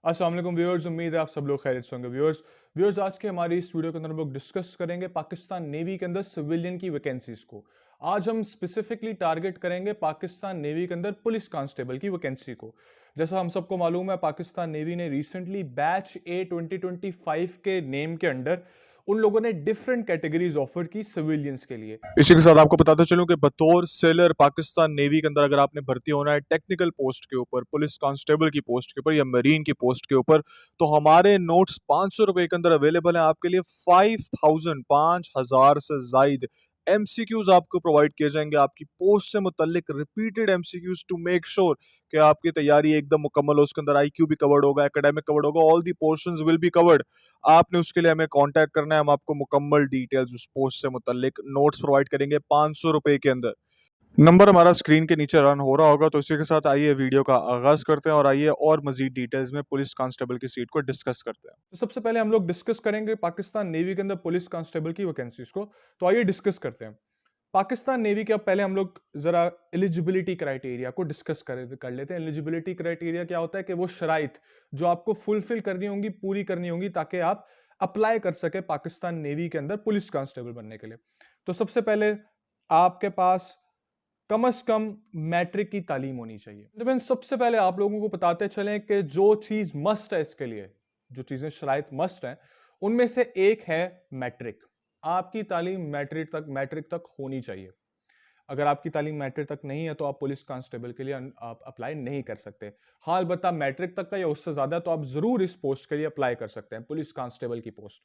अस्सलाम वालेकुम व्यूअर्स, उम्मीद है आप सब लोग खैरियत से होंगे। व्यूअर्स आज के हमारी इस वीडियो के अंदर हम लोग डिस्कस करेंगे पाकिस्तान नेवी के अंदर सिविलियन की वैकेंसीज को। आज हम स्पेसिफिकली टारगेट करेंगे पाकिस्तान नेवी के अंदर पुलिस कांस्टेबल की वैकेंसी को। जैसा हम सबको मालूम है, पाकिस्तान नेवी ने रिसेंटली बैच ए 2025 के नेम के अंडर उन लोगों ने डिफरेंट कैटेगरीज ऑफर की सिविलियंस के लिए। इसी के साथ आपको बताता चलूं कि बतौर सेलर पाकिस्तान नेवी के अंदर अगर आपने भर्ती होना है टेक्निकल पोस्ट के ऊपर, पुलिस कांस्टेबल की पोस्ट के ऊपर या मरीन की पोस्ट के ऊपर, तो हमारे नोट्स 500 रुपए के अंदर अवेलेबल हैं आपके लिए। 5,000 से जायद एमसीक्यूज आपको प्रोवाइड किए जाएंगे आपकी पोस्ट से मुतल्लिक, repeated MCQs to make sure कि आपकी तैयारी एकदम मुकम्मल हो। उसके अंदर आईक्यू भी कवर्ड होगा, एकेडमिक कवर्ड होगा, all the portions will be covered. आपने उसके लिए हमें कांटेक्ट करना है, हम आपको मुकम्मल डिटेल्स उस पोस्ट से मुतल्लिक नोट्स प्रोवाइड करेंगे 500 रुपए के अंदर। नंबर हमारा स्क्रीन के नीचे रन हो रहा होगा, तो इसी के साथ आइए वीडियो का आगाज करते हैं और आइए और मजीद डिटेल्स में पुलिस कांस्टेबल की सीट को डिस्कस करते हैं। तो सबसे पहले हम लोग डिस्कस करेंगे पाकिस्तान नेवी के अंदर पुलिस कांस्टेबल की वैकेंसीज को। तो आइए डिस्कस करते हैं पाकिस्तान नेवी के। अब पहले हम लोग जरा एलिजिबिलिटी क्राइटेरिया को डिस्कस कर लेते हैं। एलिजिबिलिटी क्राइटेरिया क्या होता है कि वो शराइत जो आपको फुलफिल करनी होंगी, पूरी करनी होंगी, ताकि आप अप्लाई कर सके पाकिस्तान नेवी के अंदर पुलिस कांस्टेबल बनने के लिए। तो सबसे पहले आपके पास कम से कम मैट्रिक की तालीम होनी चाहिए। लेकिन सबसे पहले आप लोगों को बताते चलें कि जो चीज मस्ट है इसके लिए, जो चीजें शराइत मस्ट हैं, उनमें से एक है मैट्रिक। आपकी तालीम मैट्रिक तक होनी चाहिए। अगर आपकी तालीम मैट्रिक तक नहीं है तो आप पुलिस कांस्टेबल के लिए आप अप्लाई नहीं कर सकते। हाँ, अलबत्ता मैट्रिक तक का या उससे ज्यादा तो आप जरूर इस पोस्ट के लिए अप्लाई कर सकते हैं, पुलिस कांस्टेबल की पोस्ट।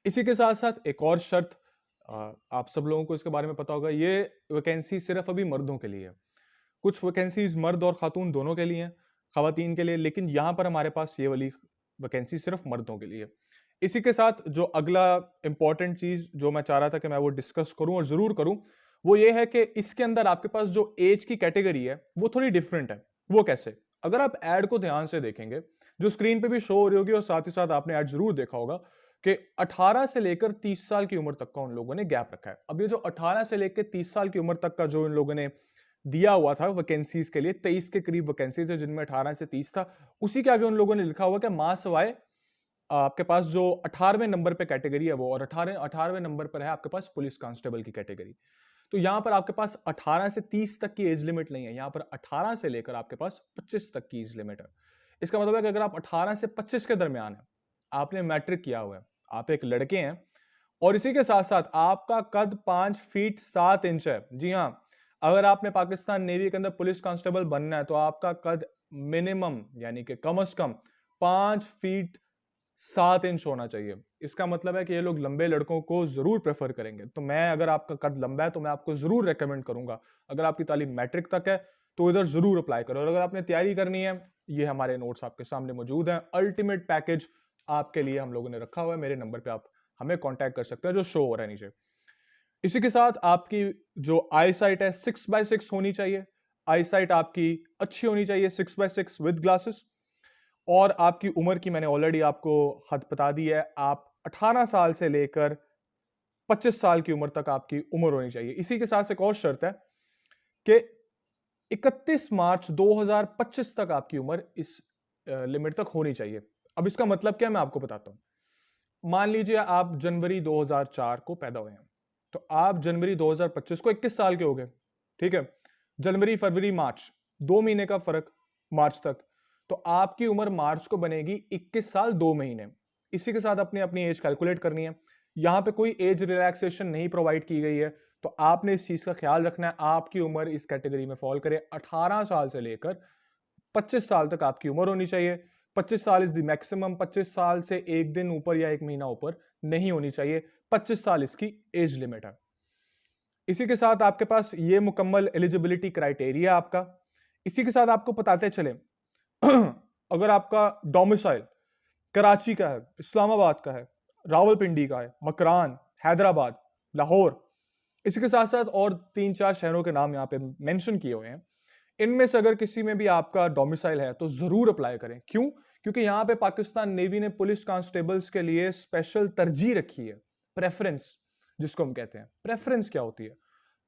इसी के साथ साथ एक और शर्त, आप सब लोगों को इसके बारे में पता होगा, ये वैकेंसी सिर्फ अभी मर्दों के लिए है। कुछ वैकेंसीज मर्द और खातून दोनों के लिए हैं, खवातीन के लिए, लेकिन यहां पर हमारे पास ये वाली वैकेंसी सिर्फ मर्दों के लिए। इसी के साथ जो अगला इंपॉर्टेंट चीज जो मैं चाह रहा था कि मैं वो डिस्कस करूं और जरूर करूं, वो ये है कि इसके अंदर आपके पास जो एज की कैटेगरी है वो थोड़ी डिफरेंट है। वो कैसे? अगर आप एड को ध्यान से देखेंगे, जो स्क्रीन पे भी शो हो रही होगी और साथ ही साथ आपने एड जरूर देखा होगा कि 18 से लेकर 30 साल की उम्र तक का उन लोगों ने गैप रखा है। अब ये जो 18 से लेकर 30 साल की उम्र तक का जो इन लोगों ने दिया हुआ था वैकेंसीज के लिए, 23 के करीब वैकेंसीज है जिनमें 18 से 30 था, उसी के आगे उन लोगों ने लिखा हुआ कि मां सवाए आपके पास जो 18वें नंबर पे कैटेगरी है वो, और 18वें नंबर पर है आपके पास पुलिस कांस्टेबल की कैटेगरी। तो यहां पर आपके पास 18 से 30 तक की एज लिमिट नहीं है, यहां पर 18 से लेकर आपके पास 25 तक की एज लिमिट है। इसका मतलब है कि अगर आप 18 से 25 के दरमियान है, आपने मैट्रिक किया हुआ है, आप एक लड़के हैं, और इसी के साथ साथ आपका कद 5 फीट 7 इंच है। जी हाँ, अगर आपने पाकिस्तान नेवी के अंदर पुलिस कांस्टेबल बनना है तो आपका कद मिनिमम यानी कि कम से कम 5 फीट 7 इंच होना चाहिए। इसका मतलब है कि ये लोग लंबे लड़कों को जरूर प्रेफर करेंगे। तो मैं, अगर आपका कद लंबा है तो मैं आपको जरूर रेकमेंड करूंगा, अगर आपकी तालीम मैट्रिक तक है तो इधर जरूर अप्लाई करो। और अगर आपने तैयारी करनी है, ये हमारे नोट्स आपके सामने मौजूद हैं। अल्टीमेट पैकेज आपके लिए हम लोगों ने रखा हुआ है। मेरे नंबर पे आप हमें कांटेक्ट कर सकते हैं जो शो हो रहा है नीचे। इसी के साथ आपकी जो आई साइट है 6x6 होनी चाहिए। आई साइट आपकी अच्छी होनी चाहिए, 6x6 विद ग्लासेस। और आपकी उम्र की मैंने ऑलरेडी आपको हद बता दी है, आप 18 साल से लेकर 25 साल की उम्र तक आपकी उम्र होनी चाहिए। इसी के साथ एक और शर्त है कि 31 मार्च 2025 तक आपकी उम्र इस लिमिट तक होनी चाहिए। अब इसका मतलब क्या है, मैं आपको बताता हूं। मान लीजिए आप जनवरी 2004 को पैदा हुए हैं, तो आप जनवरी 2025 को 21 साल के हो गए। ठीक है, जनवरी फरवरी मार्च 2 महीने का फर्क मार्च तक, तो आपकी उम्र मार्च को बनेगी 21 साल 2 महीने। इसी के साथ अपनी अपनी एज कैलकुलेट करनी है। यहां पे कोई एज रिलैक्सेशन नहीं प्रोवाइड की गई है, तो आपने इस चीज का ख्याल रखना है आपकी उम्र इस कैटेगरी में फॉल करे। 18 साल से लेकर 25 साल तक आपकी उम्र होनी चाहिए। 25 साल इज द मैक्सिमम, 25 साल से एक दिन ऊपर या एक महीना ऊपर नहीं होनी चाहिए। 25 साल इसकी एज लिमिट है। इसी के साथ आपके पास ये मुकम्मल एलिजिबिलिटी क्राइटेरिया आपका। इसी के साथ आपको बताते चले अगर आपका डोमिसाइल कराची का है, इस्लामाबाद का है, रावलपिंडी का है, मकरान, हैदराबाद, लाहौर, इसी के साथ साथ और 3-4 शहरों के नाम यहाँ पे मेंशन किए हुए हैं, इनमें से अगर किसी में भी आपका डोमिसाइल है तो जरूर अप्लाई करें। क्यों? क्योंकि यहाँ पे पाकिस्तान नेवी ने पुलिस कांस्टेबल्स के लिए स्पेशल तरजीह रखी है, प्रेफरेंस जिसको हम कहते हैं। प्रेफरेंस क्या होती है?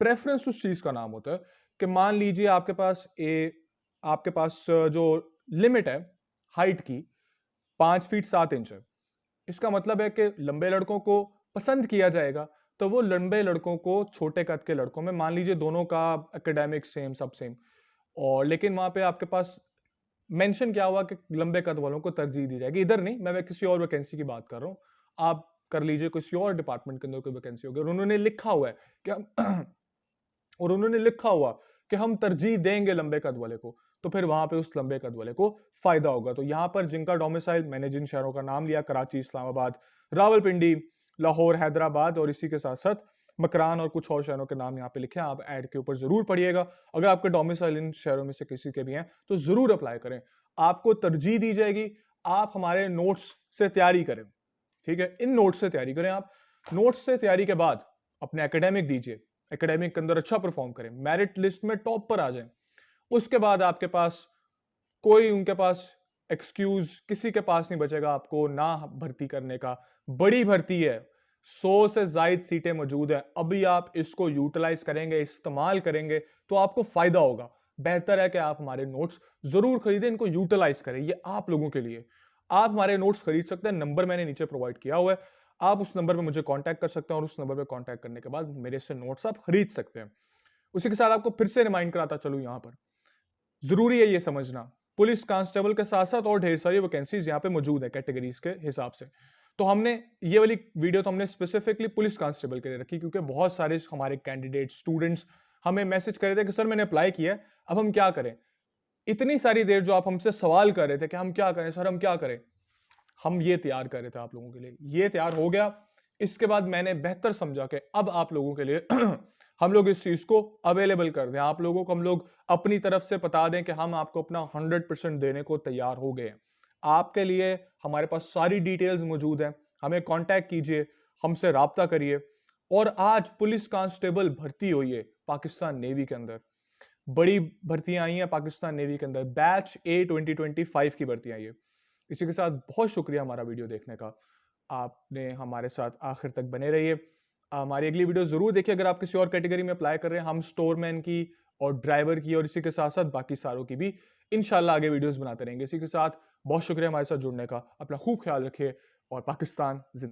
प्रेफरेंस उस चीज का नाम होता है कि मान लीजिए आपके पास जो लिमिट है हाइट की, 5 फीट 7 इंच है। इसका मतलब है कि लंबे लड़कों को पसंद किया जाएगा, तो वो लंबे लड़कों को छोटे कद के लड़कों में, मान लीजिए दोनों का एकेडमिक सेम सब सेम, और लेकिन वहां पे आपके पास मेंशन क्या हुआ कि लंबे कद वालों को तरजीह दी जाएगी। इधर नहीं, मैं किसी और वैकेंसी की बात कर रहा हूं, आप कर लीजिए किसी और डिपार्टमेंट के अंदर कोई वैकेंसी होगी और उन्होंने लिखा हुआ है कि और उन्होंने लिखा हुआ कि हम तरजीह देंगे लंबे कद वाले को, तो फिर वहां पे उस लंबे कद वाले को फायदा होगा। तो यहां पर जिनका डोमिसाइल, मैंने जिन शहरों का नाम लिया, कराची, इस्लामाबाद, रावलपिंडी, लाहौर, हैदराबाद और इसी के साथ साथ मकरान और कुछ और शहरों के नाम यहाँ पे लिखे हैं, आप ऐड के ऊपर जरूर पढ़िएगा। अगर आपके डोमिसाइल इन शहरों में से किसी के भी हैं तो जरूर अप्लाई करें, आपको तरजीह दी जाएगी। आप हमारे नोट्स से तैयारी करें, ठीक है, इन नोट्स से तैयारी करें। आप नोट्स से तैयारी के बाद अपने एकेडमिक दीजिए, एकेडमिक के अंदर अच्छा परफॉर्म करें, मेरिट लिस्ट में टॉप पर आ जाएं। उसके बाद आपके पास कोई, उनके पास एक्सक्यूज किसी के पास नहीं बचेगा आपको ना भर्ती करने का। बड़ी भर्ती है, 100 से ज्यादा सीटें मौजूद है, अभी आप इसको यूटिलाइज करेंगे, इस्तेमाल करेंगे तो आपको फायदा होगा। बेहतर है कि आप हमारे नोट्स जरूर खरीदें, इनको यूटिलाइज करें, ये आप लोगों के लिए। आप हमारे नोट्स खरीद सकते हैं, नंबर मैंने नीचे प्रोवाइड किया हुआ है, आप उस नंबर पे मुझे कांटेक्ट कर सकते हैं और उस नंबर पे कांटेक्ट करने के बाद मेरे से नोट्स आप खरीद सकते हैं। उसी के साथ आपको फिर से रिमाइंड कराता चलूं, यहां पर जरूरी है ये समझना, पुलिस कांस्टेबल के साथ साथ और ढेर सारी वैकेंसीज यहाँ पे मौजूद है कैटेगरीज के हिसाब से। तो हमने ये वाली वीडियो तो हमने स्पेसिफिकली पुलिस कांस्टेबल के लिए रखी, क्योंकि बहुत सारे हमारे कैंडिडेट स्टूडेंट्स हमें मैसेज कर रहे थे कि सर मैंने अप्लाई किया है, अब हम क्या करें। इतनी सारी देर जो आप हमसे सवाल कर रहे थे कि हम क्या करें सर, हम क्या करें, हम ये तैयार कर रहे थे आप लोगों के लिए, ये तैयार हो गया। इसके बाद मैंने बेहतर समझा कि अब आप लोगों के लिए हम लोग इस चीज को अवेलेबल कर दें, आप लोगों को हम लोग अपनी तरफ से बता दें कि हम आपको अपना 100% देने को तैयार हो गए हैं। आपके लिए हमारे पास सारी डिटेल्स मौजूद हैं, हमें कांटेक्ट कीजिए, हमसे राब्ता करिए। और आज पुलिस कांस्टेबल भर्ती हुई है पाकिस्तान नेवी के अंदर, बड़ी भर्तियां आई हैं पाकिस्तान नेवी के अंदर, बैच ए 2025 की भर्तियां आई है। इसी के साथ बहुत शुक्रिया हमारा वीडियो देखने का, आपने हमारे साथ आखिर तक बने रहिए। हमारी अगली वीडियो जरूर देखिए अगर आप किसी और कैटेगरी में अप्लाई कर रहे हैं। हम स्टोरमैन की और ड्राइवर की और इसी के साथ साथ बाकी सारों की भी इंशाल्लाह आगे वीडियोस बनाते रहेंगे। इसी के साथ बहुत शुक्रिया हमारे साथ जुड़ने का, अपना खूब ख्याल रखिए और पाकिस्तान जिंदाबाद।